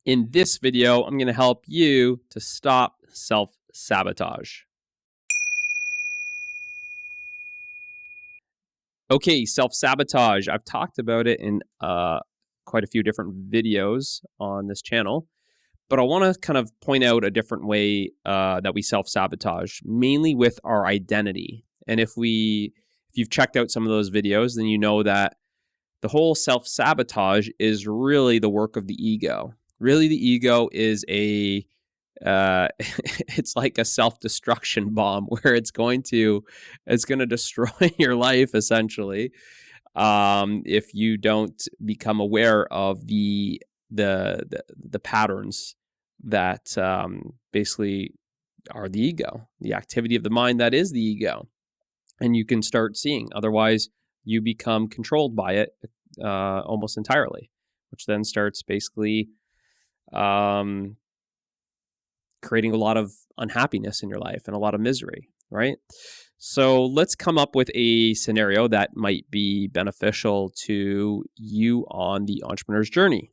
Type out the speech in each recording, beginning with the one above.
In this video, I'm going to help you to stop self-sabotage. Okay, self-sabotage. I've talked about it in quite a few different videos on this channel, but I want to kind of point out a different way that we self-sabotage, mainly with our identity. And if you've checked out some of those videos, then you know that the whole self-sabotage is really the work of the ego. Really, the ego is it's like a self-destruction bomb where it's going to destroy your life essentially if you don't become aware of the patterns that basically are the ego, the activity of the mind that is the ego, and you can start seeing. Otherwise, you become controlled by it almost entirely, which then starts basically creating a lot of unhappiness in your life and a lot of misery, right? So let's come up with a scenario that might be beneficial to you on the entrepreneur's journey.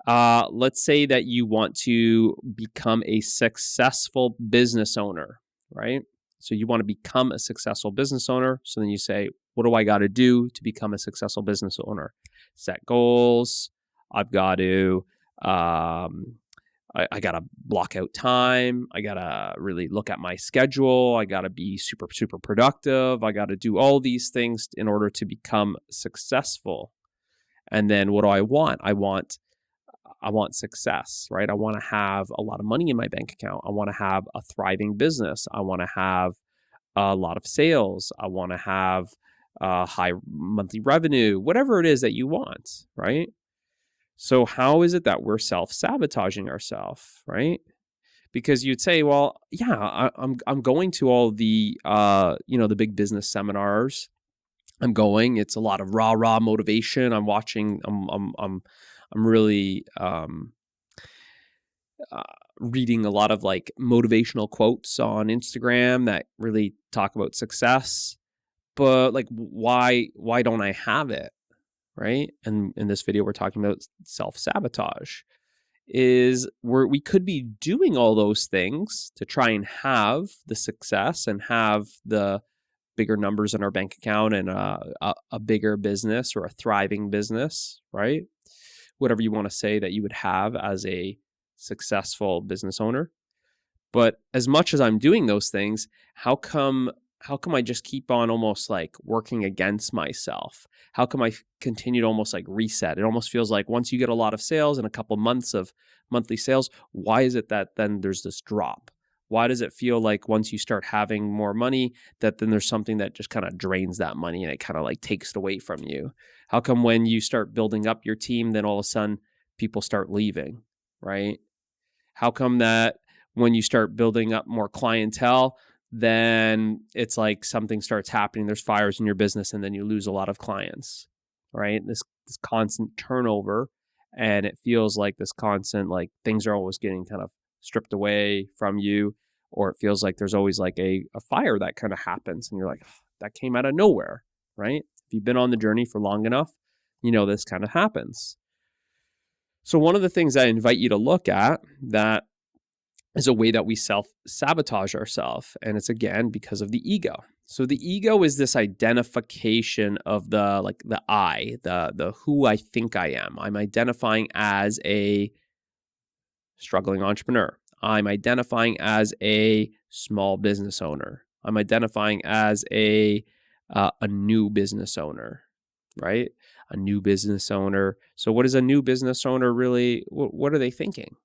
Let's say that you want to become a successful business owner, right? So you want to become a successful business owner. So then you say, what do I got to do to become a successful business owner? Set goals. I've got to I got to block out time. I got to really look at my schedule. I got to be super, super productive. I got to do all these things in order to become successful. And then what do I want? I want success, right? I want to have a lot of money in my bank account. I want to have a thriving business. I want to have a lot of sales. I want to have high monthly revenue, whatever it is that you want, right? So how is it that we're self-sabotaging ourselves, right? Because you'd say, well, yeah, I'm going to all the the big business seminars. I'm going. It's a lot of rah motivation. I'm watching. I'm really reading a lot of like motivational quotes on Instagram that really talk about success. But like, why don't I have it? Right? And in this video, we're talking about self-sabotage. We could be doing all those things to try and have the success and have the bigger numbers in our bank account and a bigger business or a thriving business, right? Whatever you want to say that you would have as a successful business owner. But as much as I'm doing those things, how come I just keep on almost like working against myself? How come I continue to almost like reset? It almost feels like once you get a lot of sales and a couple months of monthly sales, why is it that then there's this drop? Why does it feel like once you start having more money that then there's something that just kind of drains that money and it kind of like takes it away from you? How come when you start building up your team, then all of a sudden people start leaving, right? How come that when you start building up more clientele, then it's like something starts happening. There's fires in your business and then you lose a lot of clients, right? This constant turnover, and it feels like this constant, like things are always getting kind of stripped away from you, or it feels like there's always like a fire that kind of happens and you're like, oh, that came out of nowhere, right? If you've been on the journey for long enough, you know this kind of happens. So one of the things I invite you to look at that is a way that we self-sabotage ourselves. And it's again because of the ego. So the ego is this identification of the I, the who I think I am. I'm identifying as a struggling entrepreneur. I'm identifying as a small business owner. I'm identifying as a new business owner, right? A new business owner. So what is a new business owner really? What are they thinking?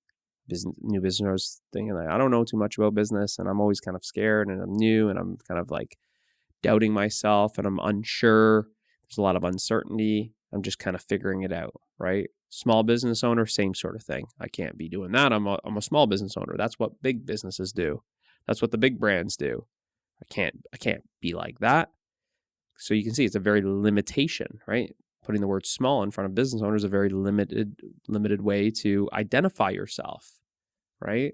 New business owners thinking like, I don't know too much about business and I'm always kind of scared and I'm new and I'm kind of like doubting myself and I'm unsure. There's a lot of uncertainty. I'm just kind of figuring it out, right? Small business owner, same sort of thing. I can't be doing that. I'm a small business owner. That's what big businesses do. That's what the big brands do. I can't be like that. So you can see it's a very limitation, right? Putting the word small in front of business owners is a very limited way to identify yourself, right?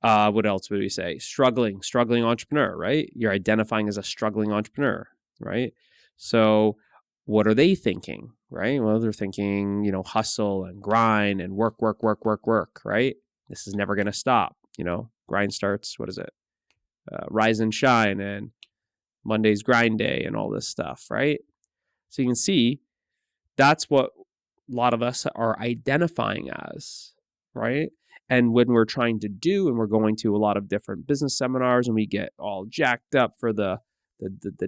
What else would we say? Struggling entrepreneur, right? You're identifying as a struggling entrepreneur, right? So what are they thinking, right? Well, they're thinking, hustle and grind and work, right? This is never going to stop. Grind starts, what is it? Rise and shine, and Monday's grind day, and all this stuff, right? So you can see that's what a lot of us are identifying as, right? And when we're trying to do, and we're going to a lot of different business seminars, and we get all jacked up for the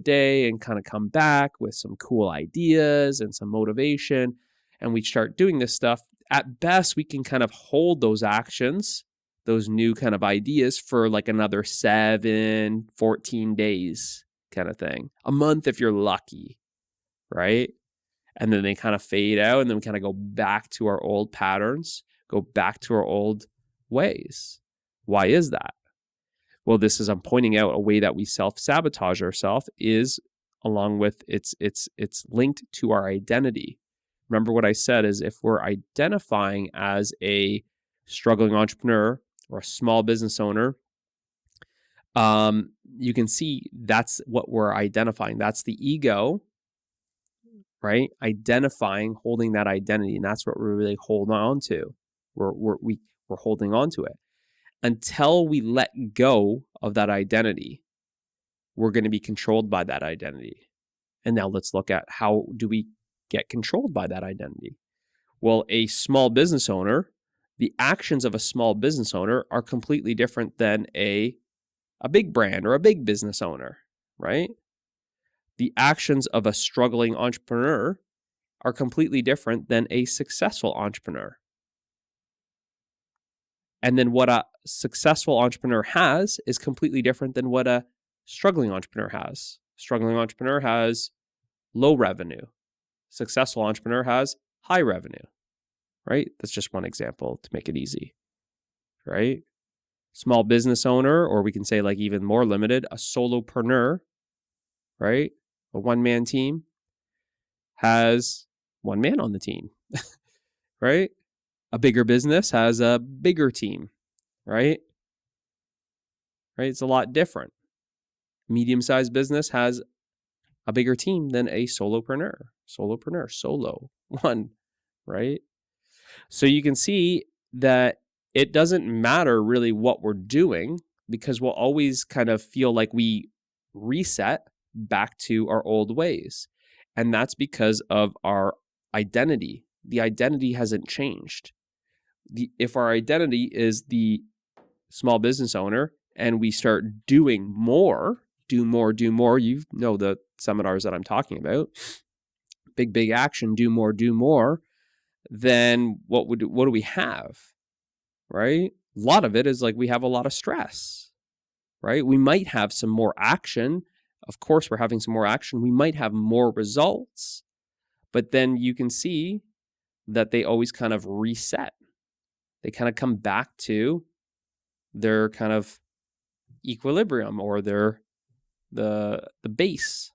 day, and kind of come back with some cool ideas and some motivation, and we start doing this stuff, at best we can kind of hold those actions, those new kind of ideas, for like another 7, 14 days kind of thing, a month if you're lucky, right? And then they kind of fade out, and then we kind of go back to our old patterns, go back to our old ways. Why is that? Well, I'm pointing out a way that we self-sabotage ourselves is along with it's linked to our identity. Remember what I said is, if we're identifying as a struggling entrepreneur or a small business owner, you can see that's what we're identifying. That's the ego, right? Identifying, holding that identity, and that's what we're really holding on to. We're holding on to it until we let go of that identity. We're going to be controlled by that identity. And now let's look at, how do we get controlled by that identity? Well, a small business owner, the actions of a small business owner are completely different than a big brand or a big business owner, right? The actions of a struggling entrepreneur are completely different than a successful entrepreneur. And then what a successful entrepreneur has is completely different than what a struggling entrepreneur has. Struggling entrepreneur has low revenue. Successful entrepreneur has high revenue, right? That's just one example to make it easy, right? Small business owner, or we can say like even more limited, a solopreneur, right? A one-man team has one man on the team, right? A bigger business has a bigger team, right? Right? It's a lot different. Medium-sized business has a bigger team than a solopreneur, solo, one, right? So you can see that it doesn't matter really what we're doing, because we'll always kind of feel like we reset back to our old ways. And that's because of our identity. The identity hasn't changed. If our identity is the small business owner, and we start doing more, do more, the seminars that I'm talking about, big action, do more, then what do we have, right? A lot of it is like we have a lot of stress, right? We might have some more action. Of course, we're having some more action. We might have more results, but then you can see that they always kind of reset. They kind of come back to their kind of equilibrium, or their the base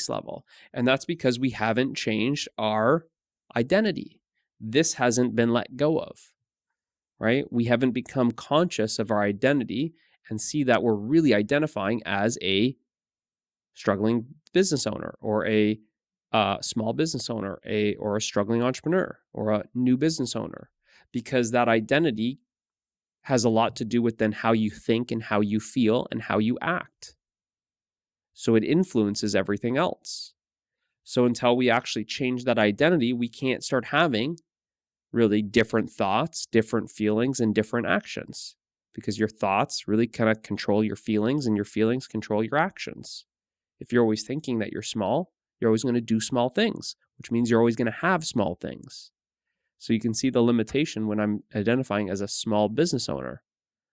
level. And that's because we haven't changed our identity. This hasn't been let go of, right? We haven't become conscious of our identity and see that we're really identifying as a struggling business owner, or a small business owner, or a struggling entrepreneur, or a new business owner, because that identity has a lot to do with then how you think and how you feel and how you act. So it influences everything else. So until we actually change that identity, we can't start having really different thoughts, different feelings, and different actions, because your thoughts really kind of control your feelings, and your feelings control your actions. If you're always thinking that you're small, you're always going to do small things, which means you're always going to have small things. So you can see the limitation when I'm identifying as a small business owner,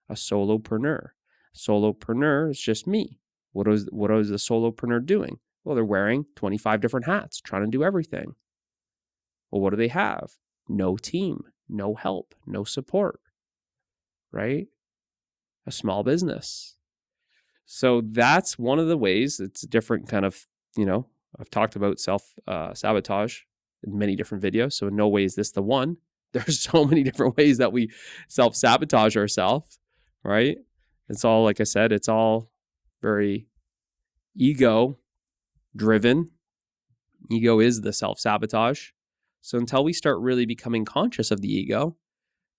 a solopreneur. Solopreneur is just me. What is the solopreneur doing? Well, they're wearing 25 different hats, trying to do everything. Well, what do they have? No team, no help, no support, right? A small business. So that's one of the ways. It's a different kind of, I've talked about self-sabotage in many different videos. So in no way is this the one. There's so many different ways that we self-sabotage ourselves, right? It's all, like I said, it's all very ego driven. Ego is the self-sabotage. So until we start really becoming conscious of the ego,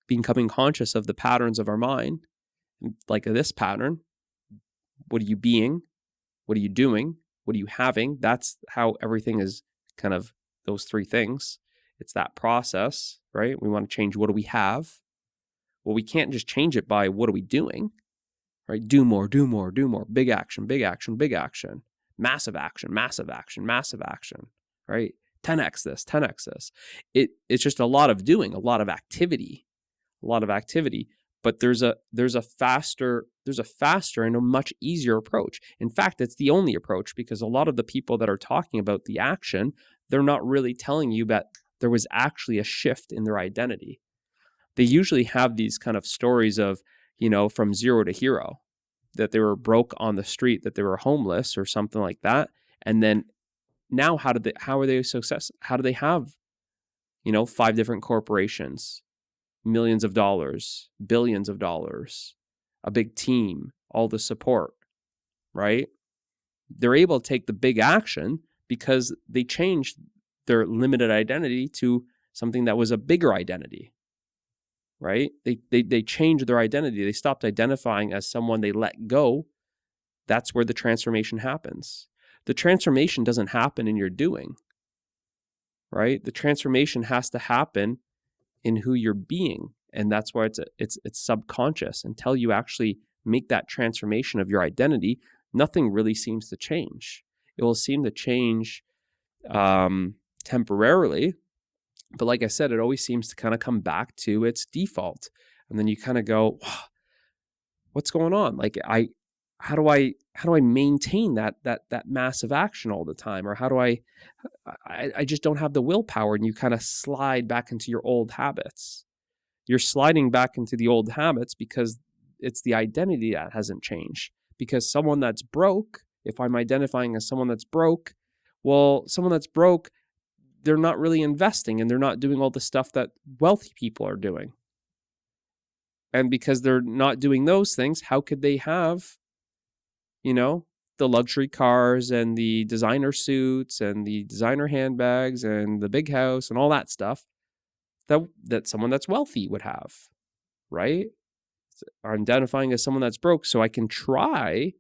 becoming conscious of the patterns of our mind, like this pattern, what are you being? What are you doing? What are you having? That's how everything is kind of those three things. It's that process, right? We want to change what do we have? Well, we can't just change it by what are we doing, right? Do more, do more, do more. Big action, big action, big action. Massive action, massive action, massive action, right? 10x this, 10x this. It's just a lot of doing, a lot of activity, but there's a faster and a much easier approach. In fact, it's the only approach, because a lot of the people that are talking about the action, they're not really telling you that there was actually a shift in their identity. They usually have these kind of stories of, from zero to hero, that they were broke on the street, that they were homeless or something like that. And then now how are they successful? How do they have, 5 different corporations, millions of dollars, billions of dollars, a big team, all the support, right? They're able to take the big action because they changed their limited identity to something that was a bigger identity, right? They changed their identity. They stopped identifying as someone, they let go. That's where the transformation happens. The transformation doesn't happen in your doing, right? The transformation has to happen in who you're being. And that's why it's subconscious. Until you actually make that transformation of your identity, nothing really seems to change. It will seem to change temporarily, but like I said, it always seems to kind of come back to its default. And then you kind of go, what's going on? Like how do I maintain that massive action all the time? Or how do I just don't have the willpower? And you kind of slide back into your old habits. You're sliding back into the old habits because it's the identity that hasn't changed. Because someone that's broke, if I'm identifying as someone that's broke, well, someone that's broke, they're not really investing and they're not doing all the stuff that wealthy people are doing. And because they're not doing those things, how could they have, the luxury cars and the designer suits and the designer handbags and the big house and all that stuff that someone that's wealthy would have, right? So I'm identifying as someone that's broke, so I can try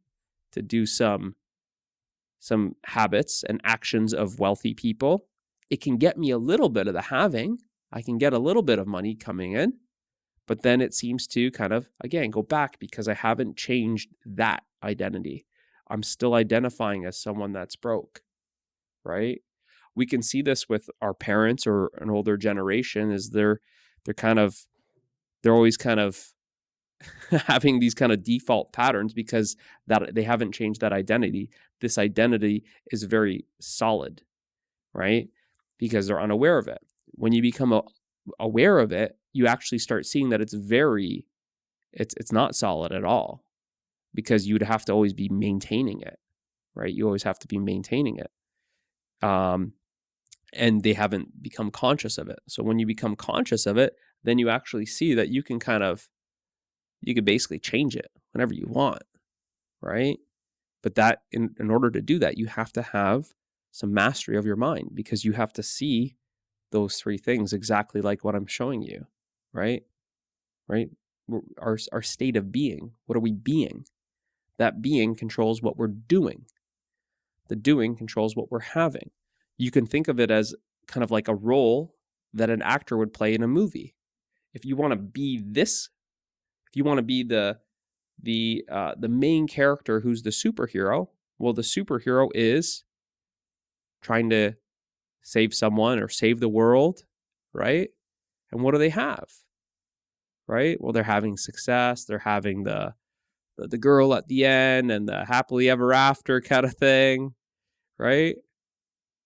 to do some habits and actions of wealthy people. It can get me a little bit of the having. I can get a little bit of money coming in, but then it seems to kind of, again, go back because I haven't changed that identity. I'm still identifying as someone that's broke, right? We can see this with our parents or an older generation, is they're always kind of having these kind of default patterns because that they haven't changed that identity. This identity is very solid, right? Because they're unaware of it. When you become aware of it, you actually start seeing that it's not solid at all, because you'd have to always be maintaining it, right? You always have to be maintaining it. And they haven't become conscious of it. So when you become conscious of it, then you actually see that you can basically change it whenever you want, right? But that in order to do that, you have to have some mastery of your mind, because you have to see those three things exactly like what I'm showing you, right? Right? Our state of being. What are we being? That being controls what we're doing. The doing controls what we're having. You can think of it as kind of like a role that an actor would play in a movie. If you want to be the main character who's the superhero, well, the superhero is trying to save someone or save the world, right? And what do they have? Right? Well, they're having success. They're having the girl at the end and the happily ever after kind of thing, right?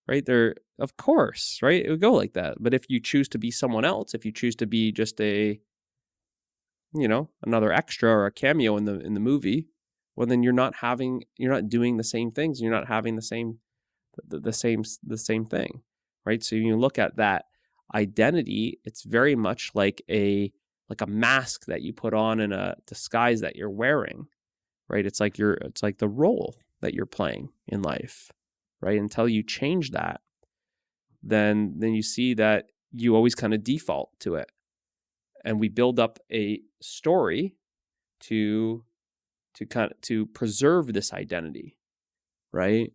Right? They're, of course, right? It would go like that. But if you choose to be someone else, if you choose to be just another extra or a cameo in the movie, well, then you're not doing the same things. You're not having the same thing, right? So you look at that identity, it's very much like a mask that you put on in a disguise that you're wearing, right? It's like the role that you're playing in life, right? Until you change that, then you see that you always kind of default to it. And we build up a story to preserve this identity, right?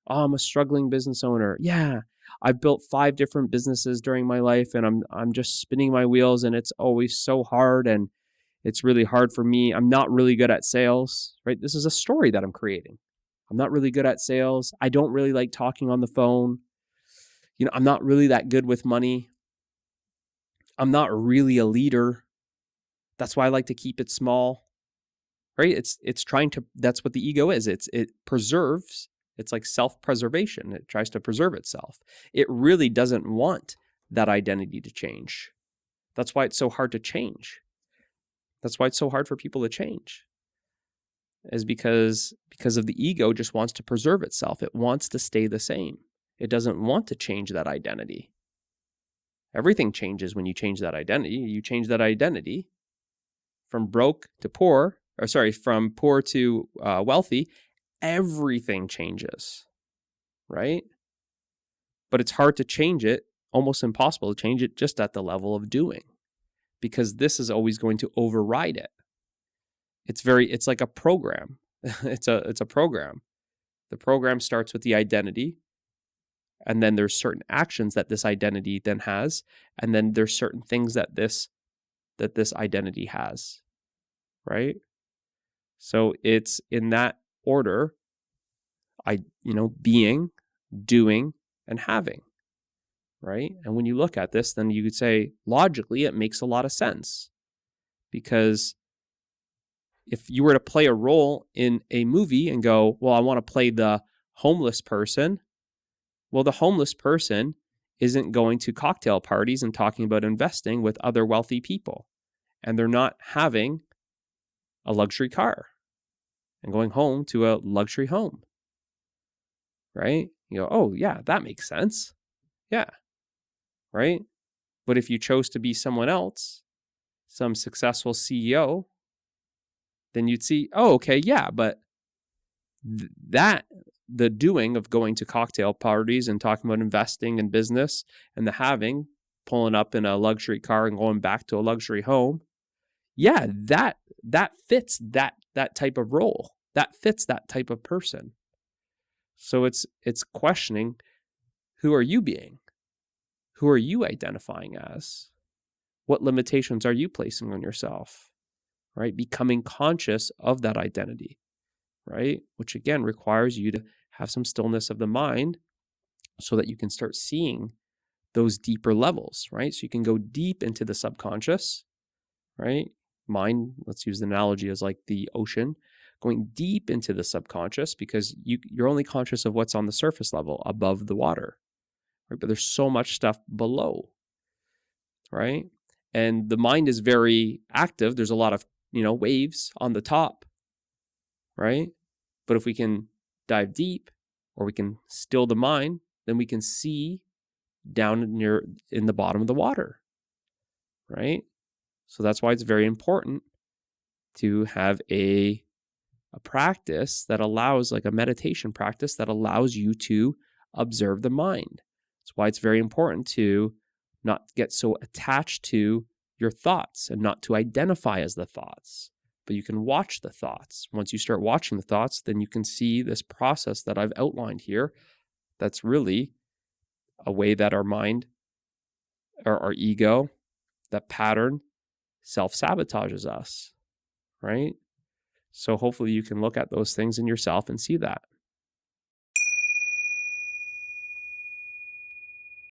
Oh, I'm a struggling business owner. Yeah, I've built 5 different businesses during my life, and I'm just spinning my wheels, and it's always so hard, and it's really hard for me. I'm not really good at sales, right? This is a story that I'm creating. I'm not really good at sales. I don't really like talking on the phone. I'm not really that good with money. I'm not really a leader. That's why I like to keep it small, right? It's trying to, that's what the ego is. It preserves. It's like self-preservation. It tries to preserve itself. It really doesn't want that identity to change. That's why it's so hard to change. That's why it's so hard for people to change, is because of the ego just wants to preserve itself. It wants to stay the same. It doesn't want to change that identity. Everything changes when you change that identity. You change that identity from broke to poor, from poor to wealthy, everything changes, right? But it's hard to change it, almost impossible to change it just at the level of doing, because this is always going to override it. It's like a program. It's a program. The program starts with the identity, and then there's certain actions that this identity then has, and then there's certain things that this identity has, right? So it's in that order, being, doing, and having, right? And when you look at this, then you could say, logically, it makes a lot of sense. Because if you were to play a role in a movie and go, well, I want to play the homeless person, well, the homeless person isn't going to cocktail parties and talking about investing with other wealthy people. And they're not having a luxury car and going home to a luxury home, right? You go, oh, yeah, that makes sense. Yeah, right? But if you chose to be someone else, some successful CEO, then you'd see, oh, okay, yeah, but the doing of going to cocktail parties and talking about investing in business, and the having, pulling up in a luxury car and going back to a luxury home, yeah, that fits that type of role. That fits that type of person. So it's questioning, who are you being? Who are you identifying as? What limitations are you placing on yourself? Right? Becoming conscious of that identity, right? Which again requires you to have some stillness of the mind so that you can start seeing those deeper levels, right? So you can go deep into the subconscious, right? Mind, let's use the analogy as like the ocean, going deep into the subconscious, because you're only conscious of what's on the surface level above the water, right? But there's so much stuff below, right? And the mind is very active. There's a lot of, waves on the top, right? But if we can dive deep, or we can still the mind, then we can see down in the bottom of the water, right? So that's why it's very important to have a practice that allows, like a meditation practice that allows you to observe the mind. That's why it's very important to not get so attached to your thoughts and not to identify as the thoughts, but you can watch the thoughts. Once you start watching the thoughts, then you can see this process that I've outlined here. That's really a way that our mind, or our ego, that pattern, self-sabotages us, right? So hopefully you can look at those things in yourself and see that.